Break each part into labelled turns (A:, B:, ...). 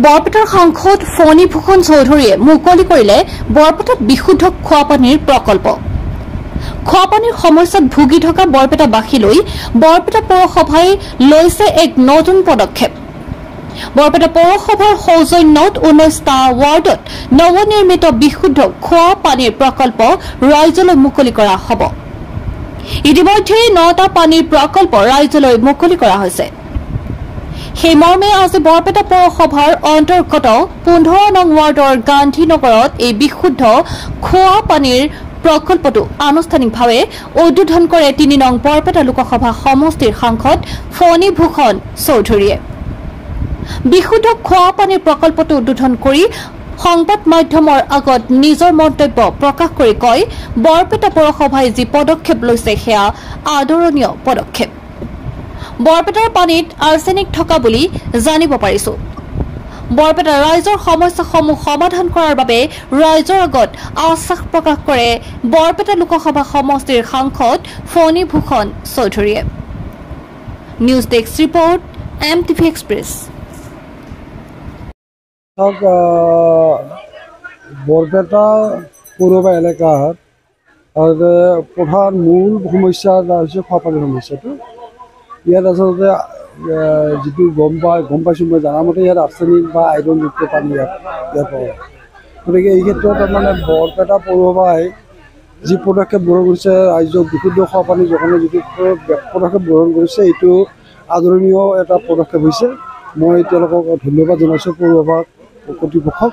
A: বৰপেটাৰ সাংসদ ফণীভূষণ চৌধুৰীয়ে মুকলি কৰিলে বৰপেটাত বিশুদ্ধ খোৱাপানীৰ প্ৰকল্প। খোৱাপানীৰ সমস্যাত ভুগি থকা বৰপেটাবাসীলৈ বৰপেটা পৌৰসভাই লৈছে এক নতুন পদক্ষেপ। বৰপেটা পৌৰসভাৰ সৌজন্যত 19টা ৱাৰ্ডত নৱনিৰ্মিত বিশুদ্ধ খোৱাপানীৰ প্ৰকল্প ৰাইজলৈ মুকলি কৰা হ'ব। ইতিমধ্যে 9টা পানীৰ প্ৰকল্প ৰাইজলৈ মুকলি কৰা হৈছে। সেই মৰ্মে আজি বৰপেটা পৌৰসভাৰ অন্তৰ্গত 15 নং ৱাৰ্ডৰ গান্ধীনগৰত এই বিশুদ্ধ খোৱা পানীৰ প্ৰকল্পটো আনুষ্ঠানিকভাৱে উদ্বোধন কৰে 3 নং বৰপেটা লোকসভা সমষ্টিৰ সাংসদ ফণীভূষণ চৌধুৰীয়ে। বিশুদ্ধ খোৱা পানীৰ প্ৰকল্পটো উদ্বোধন কৰি সংবাদ মাধ্যমৰ আগত নিজৰ মন্তব্য প্ৰকাশ কৰি কয়, বৰপেটা পৌৰসভাই যি পদক্ষেপ লৈছে সেয়া আদৰণীয় পদক্ষেপ। বৰপেটাৰ পানীত আৰ্ছেনিক থকা বুলি জানিব পাৰিছো। বৰপেটাৰ ৰাইজৰ সমস্যাসমূহ সমাধান কৰাৰ বাবে ৰাইজৰ আগত আশ্বাস প্ৰকাশ কৰে বৰপেটা লোকসভা সমষ্টিৰ সাংসদ ফণীভূষণ চৌধুৰীয়ে। News desk report MTV express.
B: Barpeta পৌৰসভা এলেকাত প্ৰধান মূল সমস্যা হৈছে খোৱাপানীৰ সমস্যাটো। ইয়াত আচলতে যিটো গম পাইছোঁ মই জানামতে ইয়াত আৰ্ছেনিক বা আইৰণযুক্ত পানী ইয়াত পায়। গতিকে এই ক্ষেত্ৰত তাৰমানে বৰপেটা পৌৰসভাই যি পদক্ষেপ গ্ৰহণ কৰিছে, ৰাইজক বিশুদ্ধ খোৱাপানী যোগানৰ যিটো পদক্ষেপ গ্ৰহণ কৰিছে, এইটো আদৰণীয় এটা পদক্ষেপ হৈছে। মই তেওঁলোকক ধন্যবাদ জনাইছোঁ পৌৰসভা কৰ্তৃপক্ষক।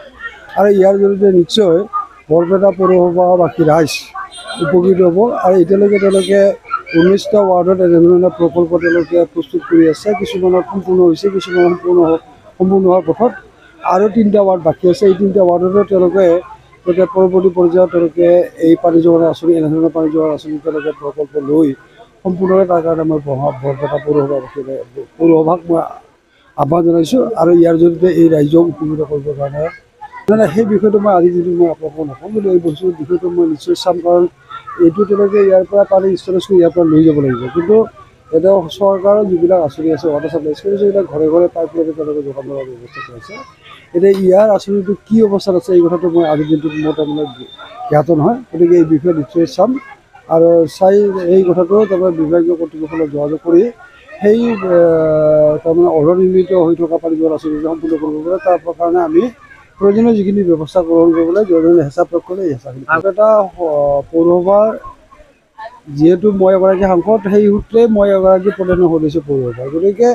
B: আৰু ইয়াৰ জৰিয়তে নিশ্চয় বৰপেটা পৌৰসভাবাসী ৰাইজ উপকৃত হ'ব। আৰু এতিয়ালৈকে তেওঁলোকে 19টা ৱাৰ্ডত এনেধৰণৰ প্ৰকল্প তেওঁলোকে প্ৰস্তুত কৰি আছে। কিছুমানৰ সম্পূৰ্ণ হৈছে, কিছুমানৰ সম্পূৰ্ণ হোৱাৰ পথত। আৰু 3টা ৱাৰ্ড বাকী আছে। এই 3টা ৱাৰ্ডতো তেওঁলোকে পৰৱৰ্তী পৰ্যায়ত তেওঁলোকে এই পানী যোগানৰ আঁচনি, এনেধৰণৰ পানী যোগানৰ আঁচনি তেওঁলোকে প্ৰকল্প লৈ সম্পূৰ্ণভাৱে তাৰ কাৰণে মই বৰপেটা পৌৰসভাক মই আহ্বান জনাইছোঁ। আৰু ইয়াৰ জৰিয়তে এই ৰাইজক উপকৃত কৰিবৰ কাৰণে সেই বিষয়টো মই আজি যিটো মই আপোনালোকক নকওঁ, কিন্তু এই বস্তুৰ বিষয়টো মই নিশ্চয় চাম। কাৰণ এইটো তেওঁলোকে ইয়াৰ পৰা পানী ষ্টৰেজ কৰি ইয়াৰ পৰা লৈ যাব লাগিব। কিন্তু এতিয়া চৰকাৰৰ যিবিলাক আঁচনি আছে, ৱাটাৰ চাপ্লাই স্কিম, সেইবিলাক ঘৰে ঘৰে পাইপলাইনে তেওঁলোকে যোগান ধৰাৰ ব্যৱস্থা কৰিছে। এতিয়া ইয়াৰ আঁচনিটো কি অৱস্থাত আছে এই কথাটো মই আজিৰ দিনটোত মোৰ তাৰমানে জ্ঞাত নহয়। গতিকে এই বিষয়ে নিশ্চয় চাম আৰু চাই এই কথাটো তাৰমানে বিভাগীয় কৰ্তৃপক্ষৰ লগত যোগাযোগ কৰি সেই তাৰমানে অনিৰ্মিত হৈ থকা পানী যোগান আঁচনি সম্পূৰ্ণ কৰিব পাৰে। তাৰ কাৰণে আমি প্ৰয়োজনীয় যিখিনি ব্যৱস্থা গ্ৰহণ কৰিবলৈ জৰুৰী হেঁচা প্ৰয়োগ কৰিলে এই হেঁচাখিনি এটা পৌৰসভাৰ যিহেতু মই এগৰাকী সাংসদ, সেই সূত্ৰে মই এগৰাকী প্ৰধান সদস্য পৌৰসভাৰ। গতিকে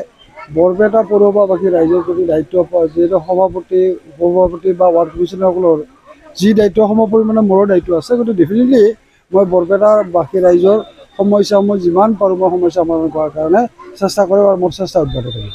B: বৰপেটা পৌৰসভাবাসী ৰাইজৰ প্ৰতি দায়িত্ব, যিহেতু সভাপতি, উপসভাপতি বা ৱাৰ্ড কমিশ্যনাৰসকলৰ যি দায়িত্ব সম পৰিমাণে মোৰো দায়িত্ব আছে। গতিকে ডেফিনেটলি মই বৰপেটাবাসী ৰাইজৰ সমস্যাসমূহ যিমান পাৰোঁ মই সমস্যা সমাধান কৰাৰ কাৰণে চেষ্টা কৰিম আৰু মোৰ চেষ্টা অব্যাহত থাকিব।